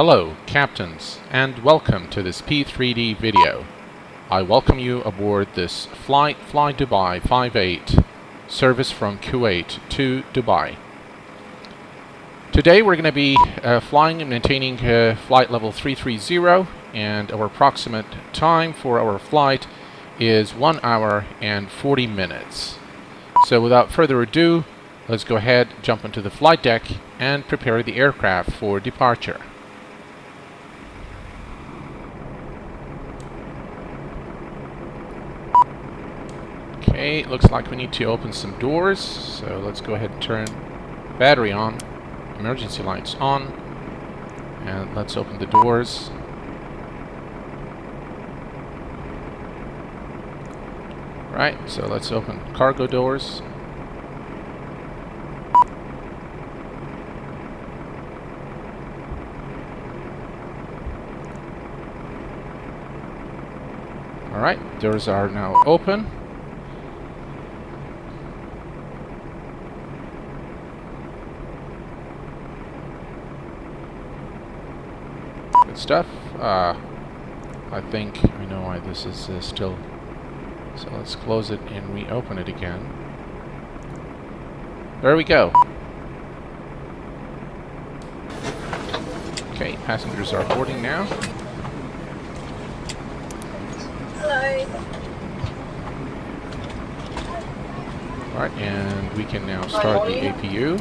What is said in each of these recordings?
Hello, captains, and welcome to this P3D video. I welcome you aboard this flight FlyDubai 58 service from Kuwait to Dubai. Today we're going to be flying and maintaining flight level 330, and our approximate time for our flight is 1 hour and 40 minutes. So without further ado, let's go ahead, jump into the flight deck, and prepare the aircraft for departure. Okay, it looks like we need to open some doors, so let's go ahead and turn battery on, emergency lights on, and let's open the doors. Right, so let's open cargo doors. Alright, doors are now open. Good stuff. I think I know why this is still... So let's close it and reopen it again. There we go. Okay, passengers are boarding now. Hello. Alright, and we can now start the APU.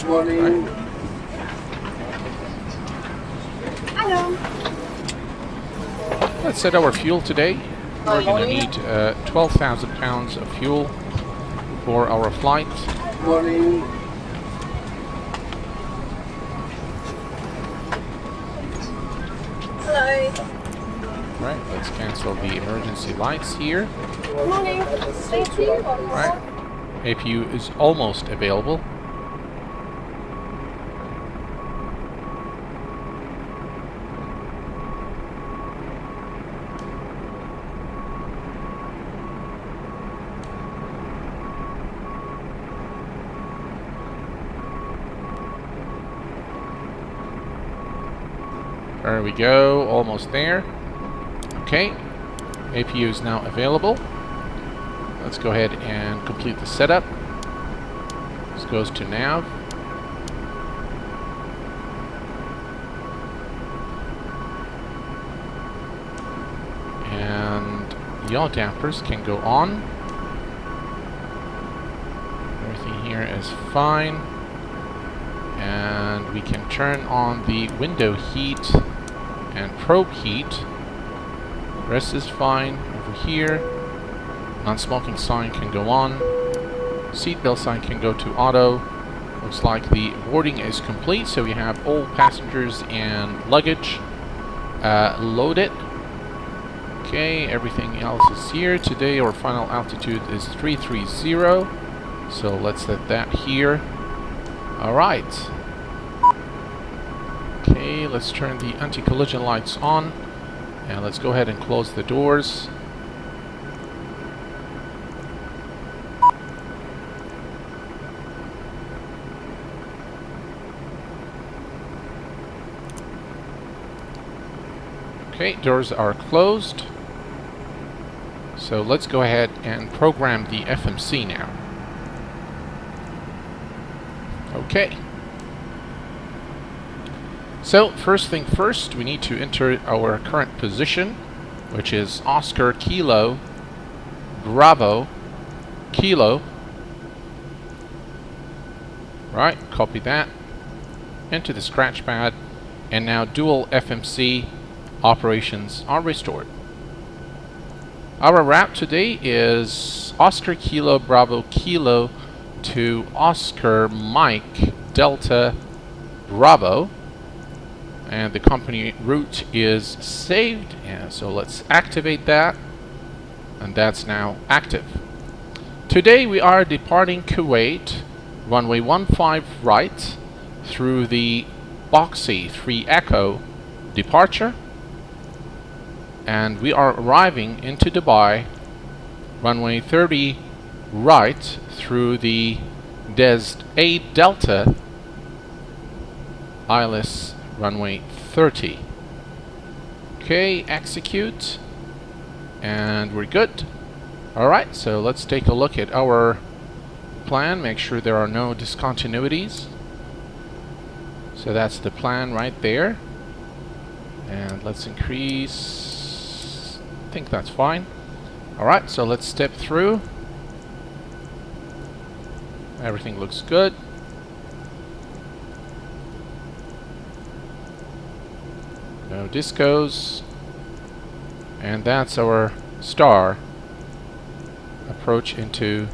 Morning. Right. Hello. Let's set our fuel today. We're going to need 12,000 pounds of fuel for our flight. Morning. Hello. Right, let's cancel the emergency lights here. Morning. Thank you. Right, APU is almost available. There we go, almost there. Okay, APU is now available. Let's go ahead and complete the setup. This goes to nav. And yaw dampers can go on. Everything here is fine. And we can turn on the window heat and probe heat. The rest is fine over here. Non-smoking sign can go on. Seatbelt sign can go to auto. Looks like the boarding is complete, so we have all passengers and luggage loaded. Okay, everything else is here. Today our final altitude is 330, so let's set that here. Alright. Okay, let's turn the anti-collision lights on, and let's go ahead and close the doors. Okay, doors are closed. So let's go ahead and program the FMC now. Okay. So, first thing first, we need to enter our current position, which is Oscar Kilo Bravo Kilo. Right, copy that. Into the scratch pad, and now dual FMC operations are restored. Our route today is Oscar Kilo Bravo Kilo to Oscar Mike Delta Bravo, and the company route is saved, and so let's activate that, and that's now active. Today we are departing Kuwait, runway 15 right through the Boxy 3 Echo departure, and we are arriving into Dubai, runway 30 right through the Des 8 Delta ILS runway 30. Okay, execute, and we're good. Alright, so let's take a look at our plan, make sure there are no discontinuities. So that's the plan right there. And let's increase, I think that's fine. Alright, so let's step through. Everything looks good. No discos. And that's our star approach into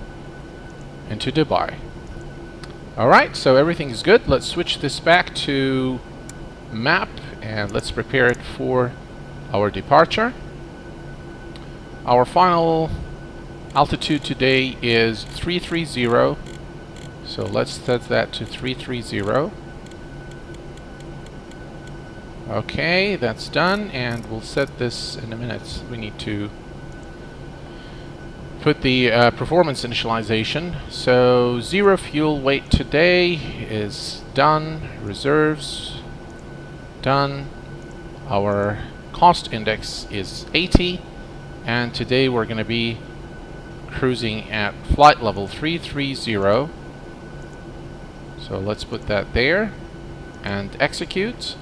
Dubai. Alright, so everything is good. Let's switch this back to map and let's prepare it for our departure. Our final altitude today is 330. So let's set that to 330. Okay, that's done, and we'll set this in a minute. We need to put the performance initialization. So 0 fuel weight today is done. Reserves done. Our cost index is 80, and today we're going to be cruising at flight level 330. So let's put that there and execute.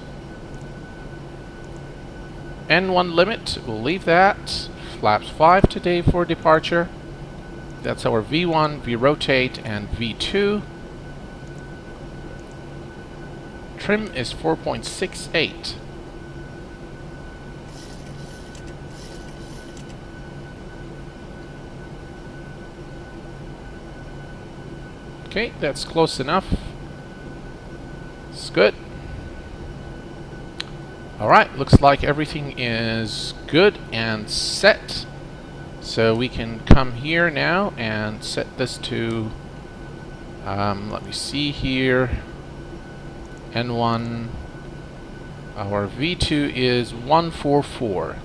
N1 limit, we'll leave that. Flaps 5 today for departure. That's our V1, V-rotate, and V2. Trim is 4.68. Okay, that's close enough. It's good. Alright, looks like everything is good and set. So we can come here now and set this to, let me see here, N1. Our V2 is 144.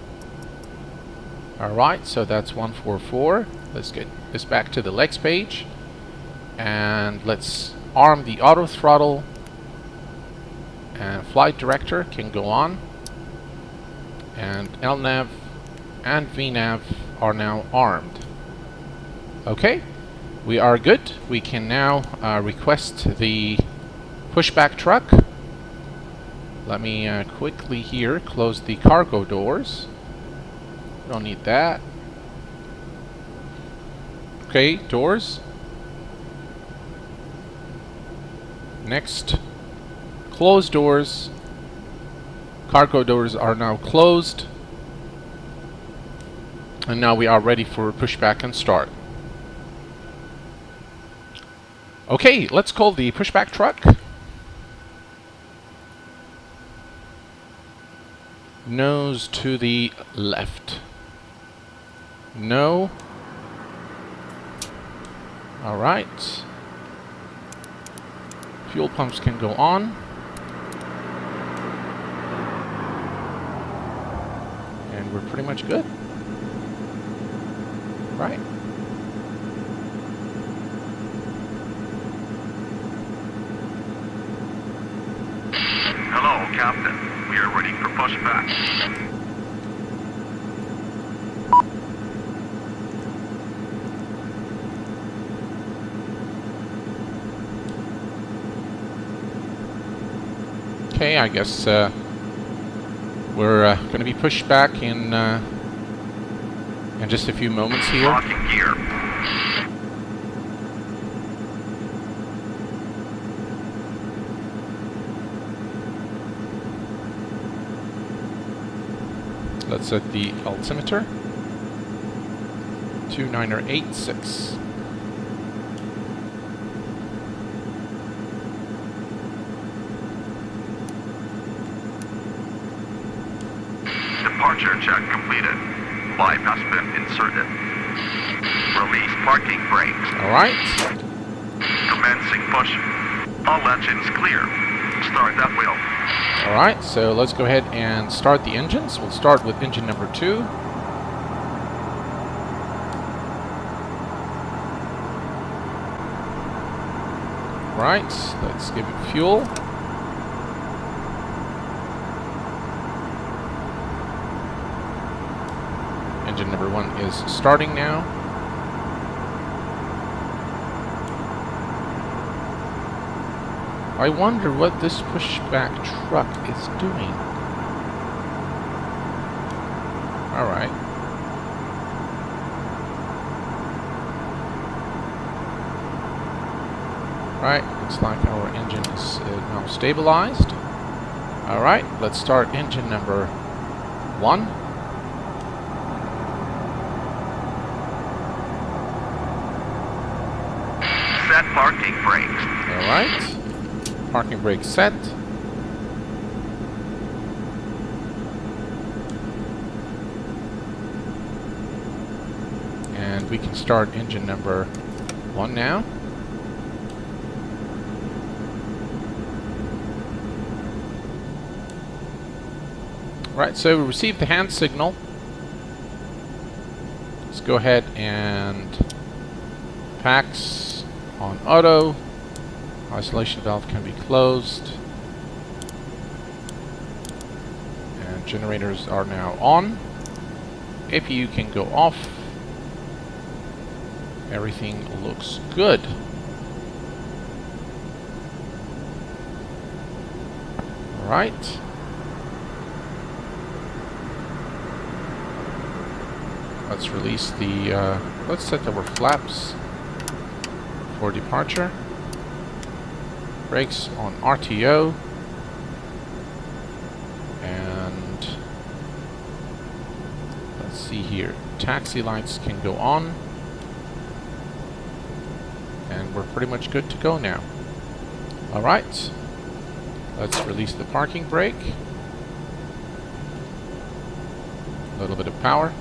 Alright, so that's 144. Let's get this back to the legs page. And let's arm the auto throttle. And flight director can go on, and LNAV and VNAV are now armed. Okay, we are good. We can now request the pushback truck. Let me quickly here close the cargo doors. Don't need that. Okay, doors. Next. Closed doors. Cargo doors are now closed. And now we are ready for pushback and start. Okay, let's call the pushback truck. Nose to the left. No. Alright. Fuel pumps can go on. And we're pretty much good. Right. Hello, Captain. We are ready for pushback. Okay, I guess we're going to be pushed back in just a few moments here. Locking gear. Let's set the altimeter. 2986. Departure check completed. Live has been inserted. Release parking brakes. Alright. Commencing push. All engines clear. Start that wheel. Alright, so let's go ahead and start the engines. We'll start with engine number 2. Right, let's give it fuel. engine number 1 is starting now. I wonder what this pushback truck is doing. Alright. Right, looks like our engine is now stabilized. Alright, let's start engine number 1. Set parking brakes. Alright. Parking brake set. And we can start engine number 1 now. Right, so we received the hand signal. Let's go ahead and packs on auto. Isolation valve can be closed. And generators are now on. APU can go off. Everything looks good. Alright. Let's release the, let's set our flaps for departure. Brakes on RTO. And let's see here. Taxi lights can go on. And we're pretty much good to go now. Alright. Let's release the parking brake. A little bit of power.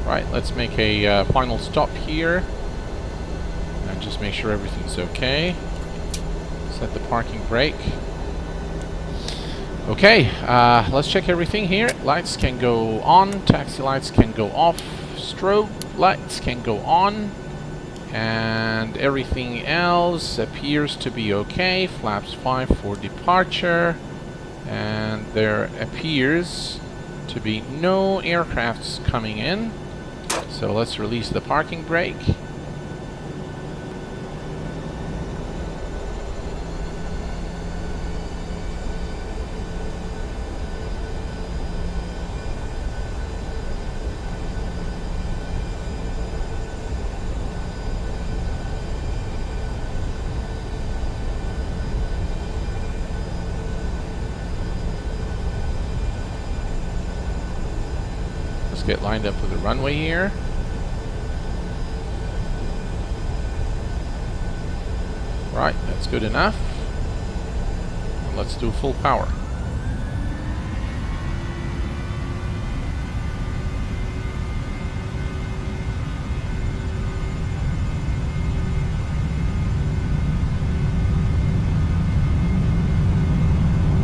Right, let's make a final stop here and just make sure everything's okay. Set the parking brake. Okay, let's check everything here. Lights can go on, taxi lights can go off, strobe lights can go on, and everything else appears to be okay. Flaps 5 for departure, and there appears to be no aircrafts coming in. So let's release the parking brake. Let's get lined up with the runway here. Right, that's good enough. And let's do full power.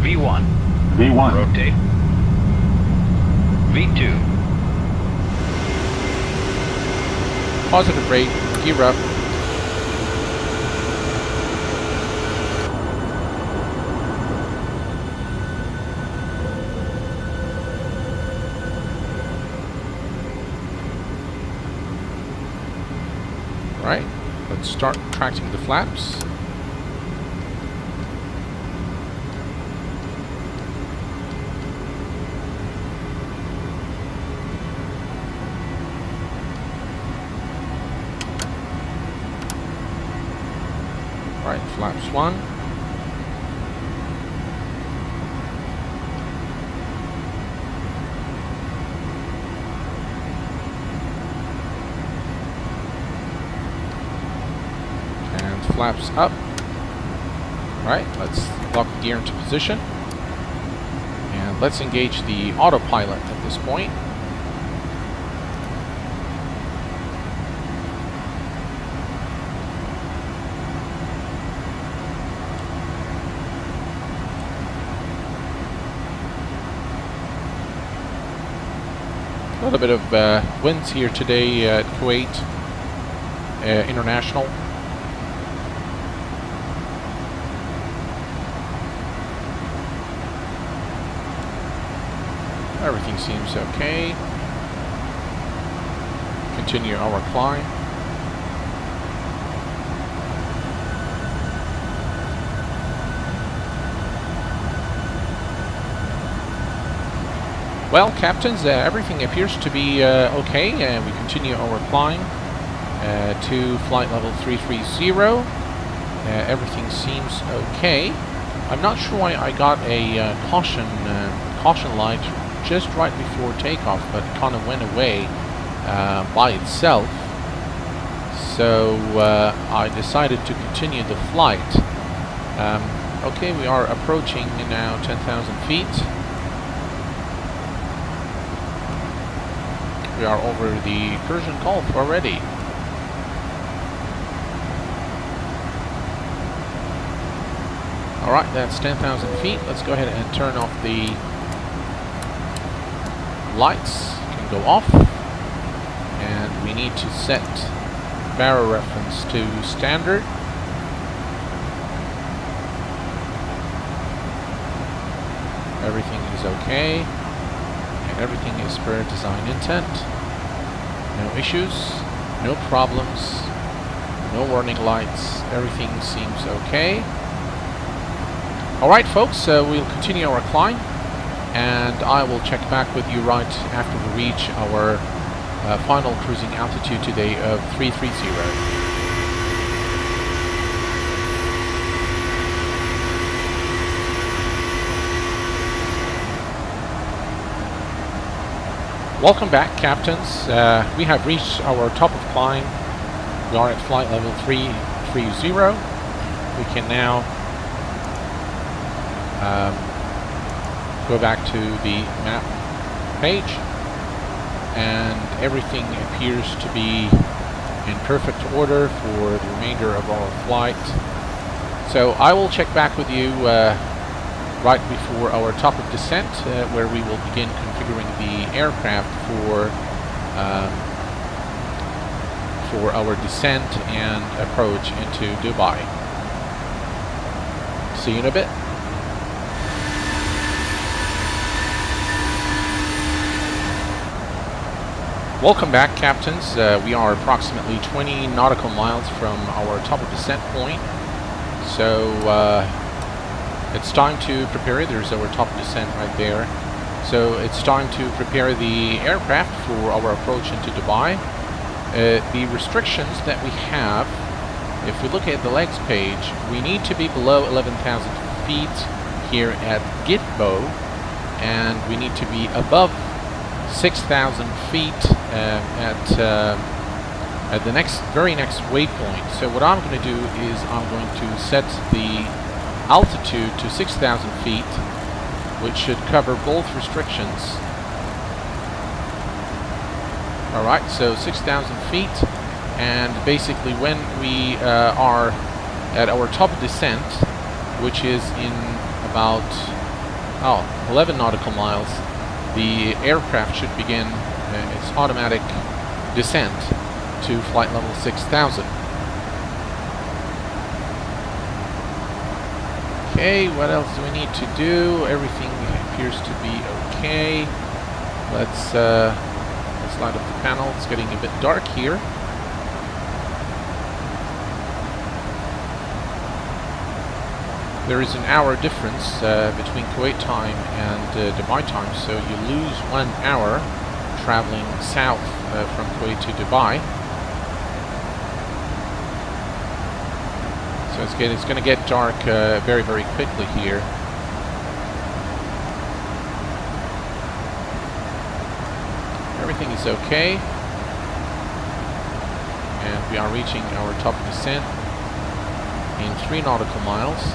V1. V1. Rotate. V2. Positive rate, gear up. Right, let's start retracting the flaps. Right, flaps 1. Flaps up. Right, let's lock the gear into position. And let's engage the autopilot at this point. A little bit of winds here today at Kuwait International. Everything seems okay. Continue our climb. Well, captains, everything appears to be okay. We continue our climb to flight level 330. Everything seems okay. I'm not sure why I got a caution light just right before takeoff, but it kind of went away by itself. So I decided to continue the flight. Okay, we are approaching now 10,000 feet. We are over the Persian Gulf already. Alright, that's 10,000 feet. Let's go ahead and turn off the lights. Can go off. And we need to set barrel reference to standard. Everything is okay. And everything is per design intent. No issues, no problems, no warning lights. Everything seems okay. Alright folks, we'll continue our climb, and I will check back with you right after we reach our final cruising altitude today of 330. Welcome back, captains. We have reached our top of climb. We are at flight level 330. We can now go back to the map page, and everything appears to be in perfect order for the remainder of our flight. So I will check back with you right before our top of descent, where we will begin configuring the aircraft for our descent and approach into Dubai. See you in a bit. Welcome back, captains. We are approximately 20 nautical miles from our top of descent point. So it's time to prepare. There's our top of descent right there. So it's time to prepare the aircraft for our approach into Dubai. The restrictions that we have, if we look at the legs page, we need to be below 11,000 feet here at Gitbo, and we need to be above 6,000 feet at the very next waypoint. So what I'm going to do is I'm going to set the altitude to 6,000 feet, which should cover both restrictions. Alright, so 6,000 feet, and basically when we are at our top of descent, which is in about 11 nautical miles, the aircraft should begin its automatic descent to flight level 6,000. Okay, what else do we need to do? Everything appears to be okay. Let's light up the panel. It's getting a bit dark here. There is an hour difference between Kuwait time and Dubai time, so you lose 1 hour traveling south from Kuwait to Dubai. So it's going to get dark very, very quickly here. Everything is okay. And we are reaching our top of descent in 3 nautical miles.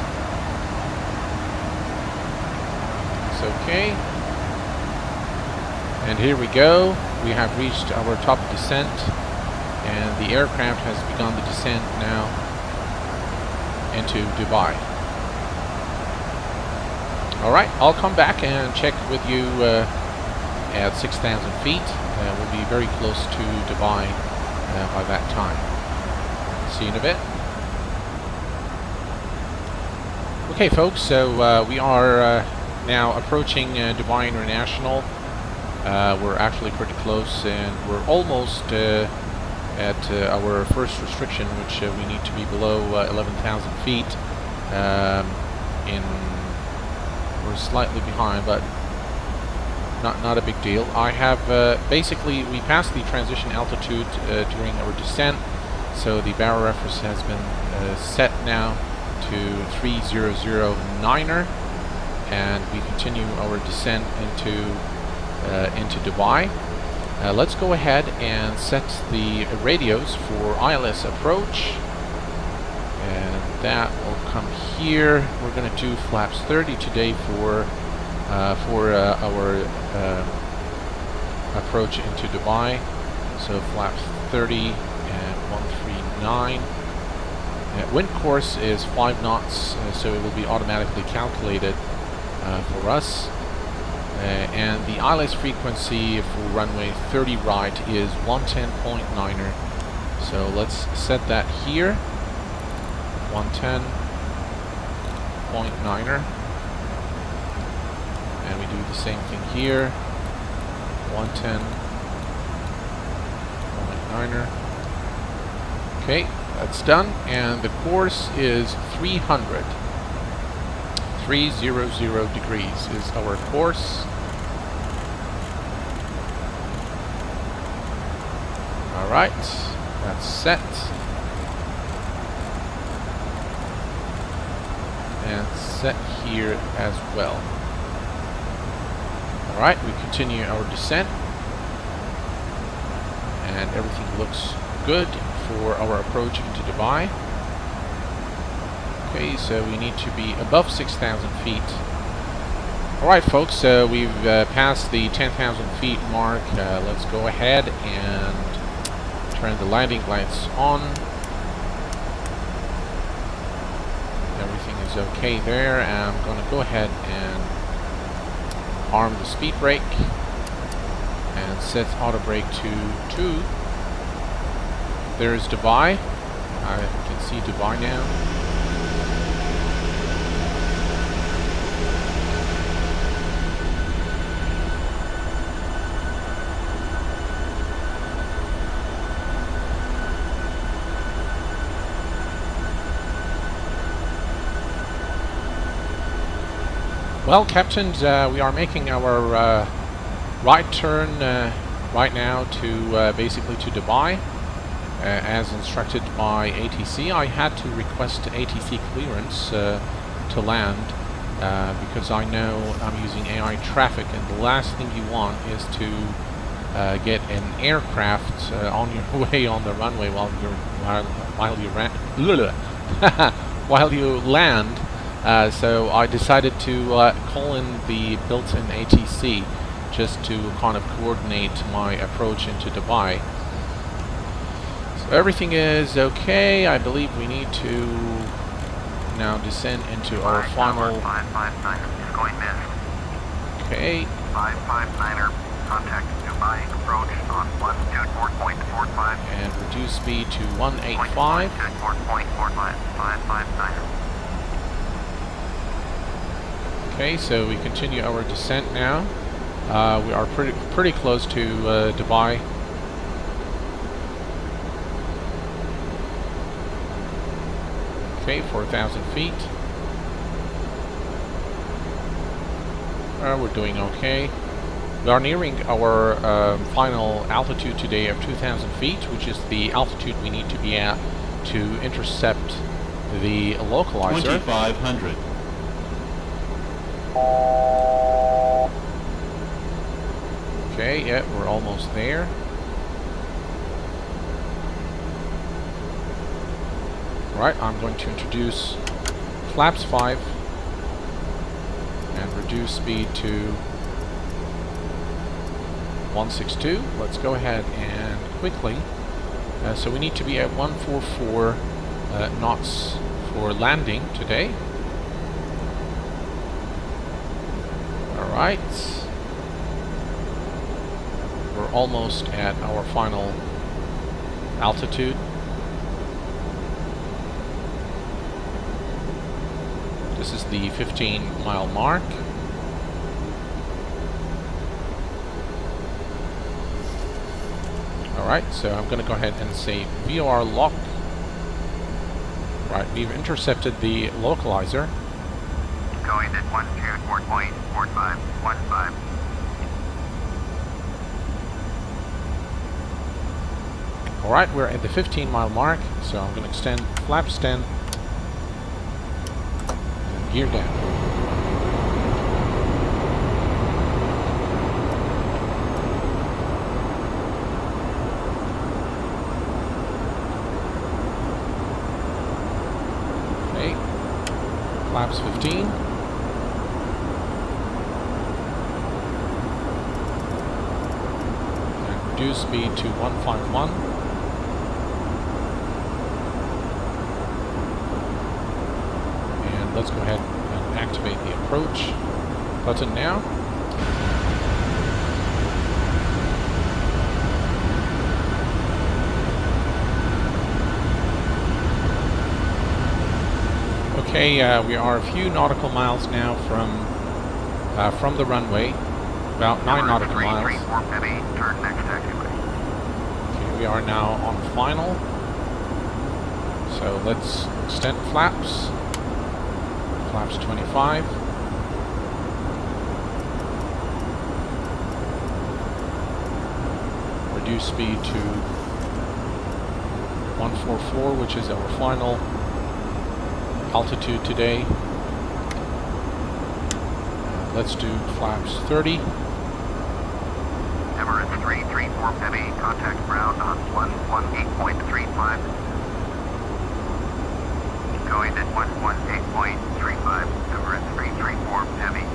It's okay. And here we go. We have reached our top of descent, and the aircraft has begun the descent now into Dubai. Alright, I'll come back and check with you at 6,000 feet. we'll be very close to Dubai by that time. See you in a bit. Okay folks, so we are now approaching Dubai International. We're actually pretty close, and we're almost at our first restriction, which we need to be below 11,000 feet. We're slightly behind, but not a big deal. I have basically, we passed the transition altitude during our descent, so the barrel reference has been set now to 3009er, and we continue our descent into Dubai. Let's go ahead and set the radios for ILS approach, and that will come here. We're going to do flaps 30 today for our approach into Dubai. So flaps 30 and 139. Wind course is 5 knots, so it will be automatically calculated for us. And the ILS frequency for runway 30 right is 110.9er. So let's set that here. 110.9er. And we do the same thing here. 110.9er. Okay, that's done. And the course is 300. 300 degrees is our course. Alright, that's set. And set here as well. Alright, we continue our descent. And everything looks good for our approach into Dubai. Okay, so we need to be above 6,000 feet. Alright folks, so we've passed the 10,000 feet mark. Let's go ahead and turn the landing lights on. Everything is okay there. I'm going to go ahead and arm the speed brake and set auto brake to 2. There's Dubai. I can see Dubai now. Well, captains, we are making our right turn right now to basically to Dubai, as instructed by ATC. I had to request ATC clearance to land because I know I'm using AI traffic, and the last thing you want is to get an aircraft on your way on the runway while you land. So I decided to call in the built-in ATC just to kind of coordinate my approach into Dubai. So everything is okay. I believe we need to now descend into our final... 559er is going missed. Okay. 559er, contact Dubai approach on 124.45. And reduce speed to 185. 124.45, 559er. Okay, so we continue our descent now. We are pretty close to Dubai. Okay, 4,000 feet. We're doing okay. We are nearing our final altitude today of 2,000 feet, which is the altitude we need to be at to intercept the localizer. 2,500. Okay, yeah, we're almost there. Right, I'm going to introduce flaps 5 and reduce speed to 162. Let's go ahead and quickly. So we need to be at 144 knots for landing today. Alright. We're we're almost at our final altitude. This is the 15-mile mark. Alright, so I'm going to go ahead and say VOR lock. Right, we've intercepted the localizer. Going at 124.4515. Alright, we're at the 15-mile mark, so I'm going to extend flaps 10 and gear down. Okay, flaps 15. And reduce speed to 151. Let's go ahead and activate the approach button now. Okay, we are a few nautical miles now from the runway, about 9 nautical miles. Heavy, turn next taxiway. Okay, we are now on final. So let's extend flaps. Flaps 25. Reduce speed to 144, which is our final altitude today. Let's do flaps 30. Emirates 334 Heavy, contact ground on 118.35. Going at 118.35, Emirates 334 Heavy.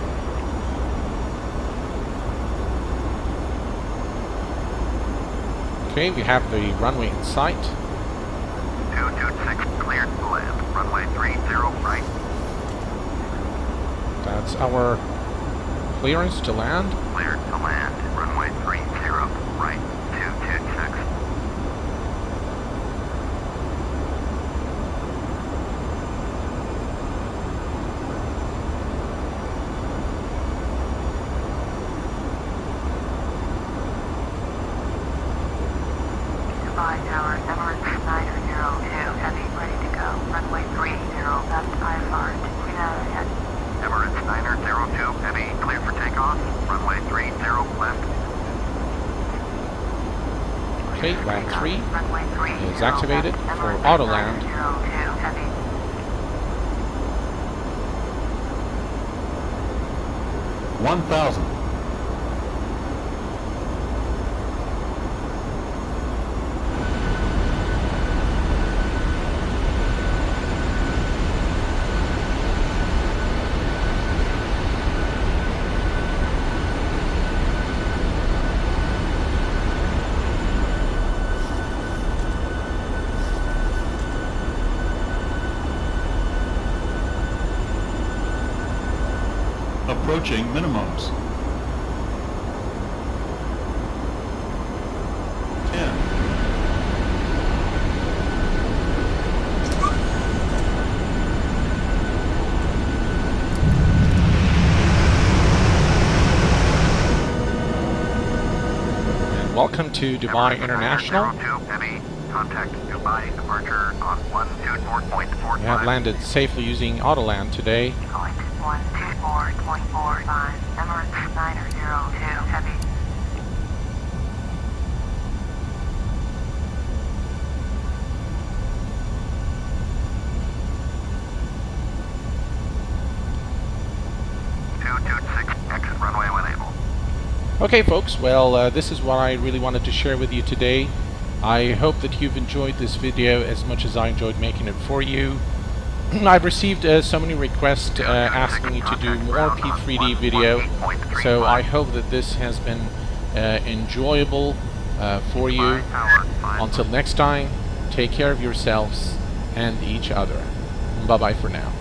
Okay, we have the runway in sight. 226 cleared to land. Runway 30 right. That's our clearance to land. Cleared to land. Runway 30 right. 226. Dubai Tower, Emirates 902 Heavy, ready to go. Runway 30 left, IFR, 3 ahead. Emirates 902 Heavy, clear for takeoff. Runway 30 left. Okay, land 3 Runway 30 is activated left. for Emirates autoland. 902 Heavy. 1,000. Approaching minimums. 10. And welcome to Dubai International. 902 Heavy, contact Dubai departure on 124.45. We have landed safely using autoland today. Going 124.45, Emirates 902 Heavy. Exit runway when able. Okay folks, well this is what I really wanted to share with you today. I hope that you've enjoyed this video as much as I enjoyed making it for you. I've received so many requests asking me to do more P3D video, so I hope that this has been enjoyable for you. Until next time, take care of yourselves and each other. Bye bye for now.